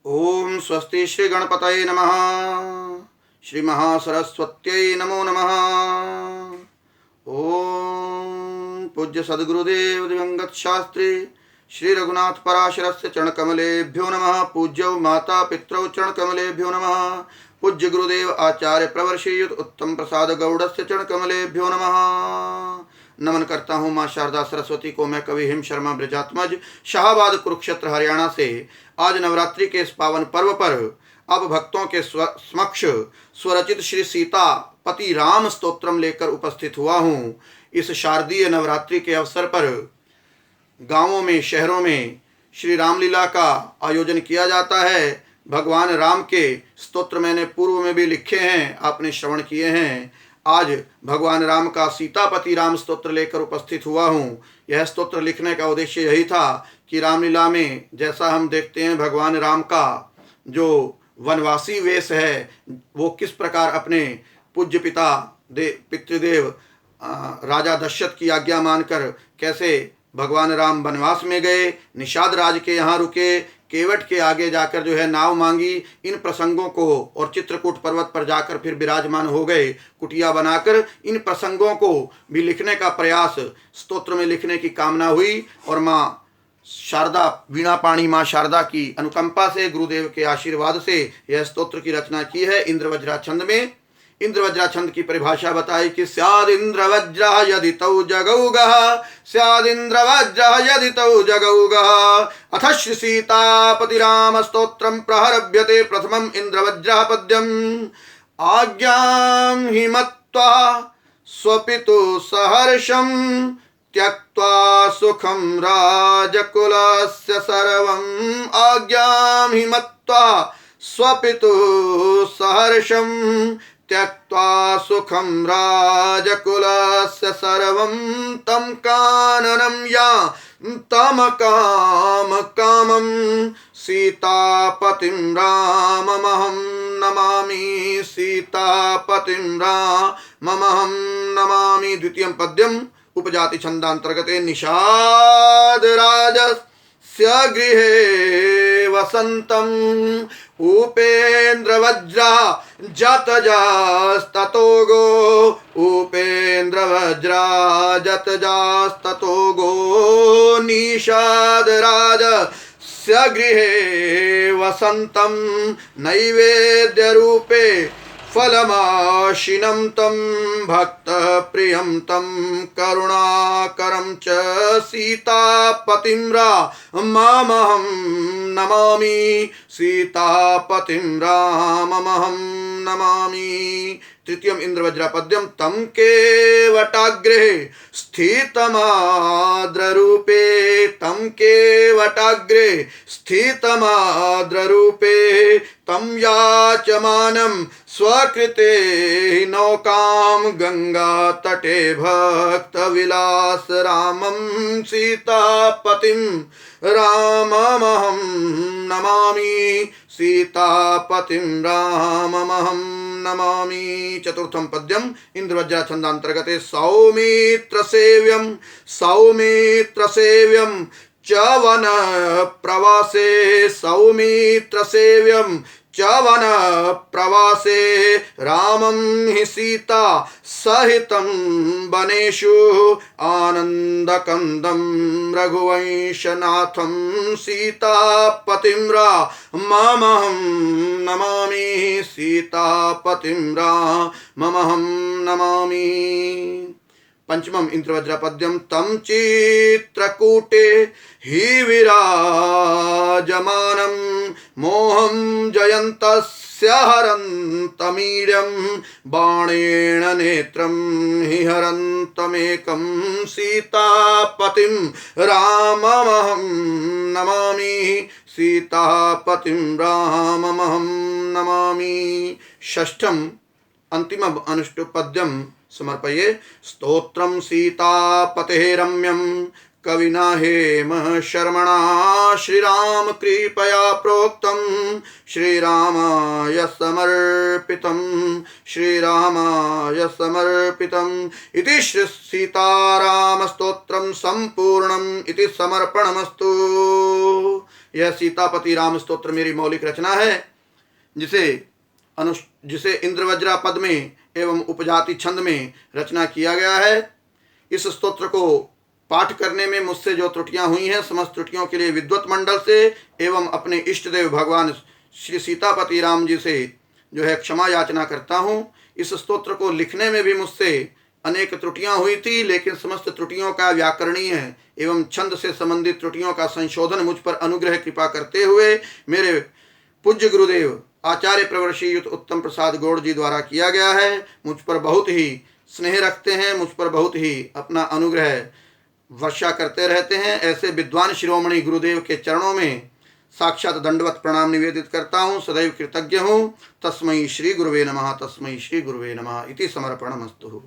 ओम स्वस्ति श्री गणपतये नमः। श्री महासरस्वत्यै नमो नमः। ओम पूज्य सद्गुरुदेव दिवंगत शास्त्री श्री रघुनाथ पराशरस्य चरणकमलेभ्यो नमः। पूज्यौ माता पितरौ चरणकमलेभ्यो नमः। पूज्य गुरुदेव आचार्य प्रवर्षीयुत उत्तम प्रसाद गौड़स्य चरणकमलेभ्यो नमः। नमन करता हूँ माँ शारदा सरस्वती को। मैं कवि हिम शर्मा ब्रजात्मज शाहबाद कुरुक्षेत्र हरियाणा से आज नवरात्रि के इस पावन पर्व पर अब भक्तों के समक्ष स्वरचित श्री सीता पति राम स्तोत्रम लेकर उपस्थित हुआ हूँ। इस शारदीय नवरात्रि के अवसर पर गांवों में शहरों में श्री रामलीला का आयोजन किया जाता है। भगवान राम के स्तोत्र मैंने पूर्व में भी लिखे हैं, आपने श्रवण किए हैं। आज भगवान राम का सीतापति राम स्तोत्र लेकर उपस्थित हुआ हूँ। यह स्तोत्र लिखने का उद्देश्य यही था कि रामलीला में जैसा हम देखते हैं भगवान राम का जो वनवासी वेश है वो किस प्रकार अपने पूज्य पितृदेव राजा दशरथ की आज्ञा मानकर कैसे भगवान राम वनवास में गए, निषाद राज के यहाँ रुके, केवट के आगे जाकर जो है नाव मांगी। इन प्रसंगों को और चित्रकूट पर्वत पर जाकर फिर विराजमान हो गए कुटिया बनाकर। इन प्रसंगों को भी लिखने का प्रयास स्तोत्र में लिखने की कामना हुई और माँ शारदा वीणा पाणी माँ शारदा की अनुकंपा से गुरुदेव के आशीर्वाद से यह स्तोत्र की रचना की है इंद्रवज्रा छंद में। इंद्रवज्रा छंद की परिभाषा बताई कि स्याद इंद्रवज्रा यदि तौ जगौगः, स्याद इंद्रवज्रा यदि तौ जगौगः। अथ श्री सीतापति राम स्तोत्रम प्रहरभ्यते प्रथमम इंद्रवज्रा पद्यम। आज्ञां हि मत्वा स्वपितु सहर्षं त्यक्त्वा सुखं राजकुलस्य सर्वम्। आज्ञां हि मत्वा स्वपितु सहर्षं त्यक्त्वा सुखं राजकुलस्य सर्वं। तं काननं यान्तं कामं सीतापतिं राममहं नमामि। सीतापतिं राममहं नमामि। द्वितीयं पद्यम् उपजाति छंदांतर्गते। निषाद राजस्य गृहे वसन्तम् उपेन्द्रवज्रा जतजास्ततो गो। उपेन्द्रवज्रा जतजास्ततो गो। निषाद राजस्य गृहे वसन्तं नैवेद्य रूपे फलमाशिनं तं भक्तप्रियं तं करुणाकरं च सीतापतिं राममहं नमामि। सीतापतिं राममहं नमामि। तृतीयम् इंद्रवज्रा पद्यम। तं केवटाग्रे स्थितमाद्ररूपे, तं केवटाग्रे स्थितमाद्ररूपे, तं याचमानं स्वकृते नौकां गंगातटे भक्तविलास रामं। सीतापतिं राममहं नमामि। सीतापतिं राममहं नमामि। चतुर्थं पद्यम् इंद्रवज्रा छंदांतर्गते। सौमित्र सेव्यं च वन प्रवासे, सौमित्र सेव्यं च वन प्रवासे, रामं हि सीता सहितं वनेषु आनन्दकन्दं रघुवंशनाथं। सीतापतिं राममहं नमामि। सीतापतिं राममहं नमामि। पंचमम इंद्रवज्रा पद्यम। तं चित्रकूटे हि विराजमानं मोहं जयन्तस्य हरन्तमीड्यं बाणेन नेत्रं हि हरन्तमेकं। सीतापतिं राममहं नमामि। सीतापतिं राममहं नमामि। षष्ठम अंतिमम् अनुष्टुप पद्यम समर्पये। स्तोत्रं सीतापतेः रम्यं कविना हेम शर्मणा श्रीराम कृपया प्रोक्तम श्रीरामाय समर्पितम श्रीरामाय समर्पितम इति श्री सीताराम स्तोत्रम संपूर्णम इति समर्पणमस्तु। यह सीतापति राम स्तोत्र मेरी मौलिक रचना है, जिसे इंद्रवज्रा पद में एवं उपजाति छंद में रचना किया गया है। इस स्तोत्र को पाठ करने में मुझसे जो त्रुटियां हुई हैं, समस्त त्रुटियों के लिए विद्वत मंडल से एवं अपने इष्ट देव भगवान श्री सीतापति राम जी से जो है क्षमा याचना करता हूं। इस स्तोत्र को लिखने में भी मुझसे अनेक त्रुटियां हुई थी, लेकिन समस्त त्रुटियों का व्याकरणीय एवं छंद से संबंधित त्रुटियों का संशोधन मुझ पर अनुग्रह कृपा करते हुए मेरे पूज्य गुरुदेव आचार्य प्रवर श्रीयुत उत्तम प्रसाद गौड़ जी द्वारा किया गया है। मुझ पर बहुत ही स्नेह रखते हैं, मुझ पर बहुत ही अपना अनुग्रह वर्षा करते रहते हैं। ऐसे विद्वान शिरोमणि गुरुदेव के चरणों में साक्षात दंडवत प्रणाम निवेदित करता हूँ, सदैव कृतज्ञ हूँ। तस्मै श्री गुरुवे नमः, तस्मै श्री गुरुवे नमः इति समर्पणमस्तु।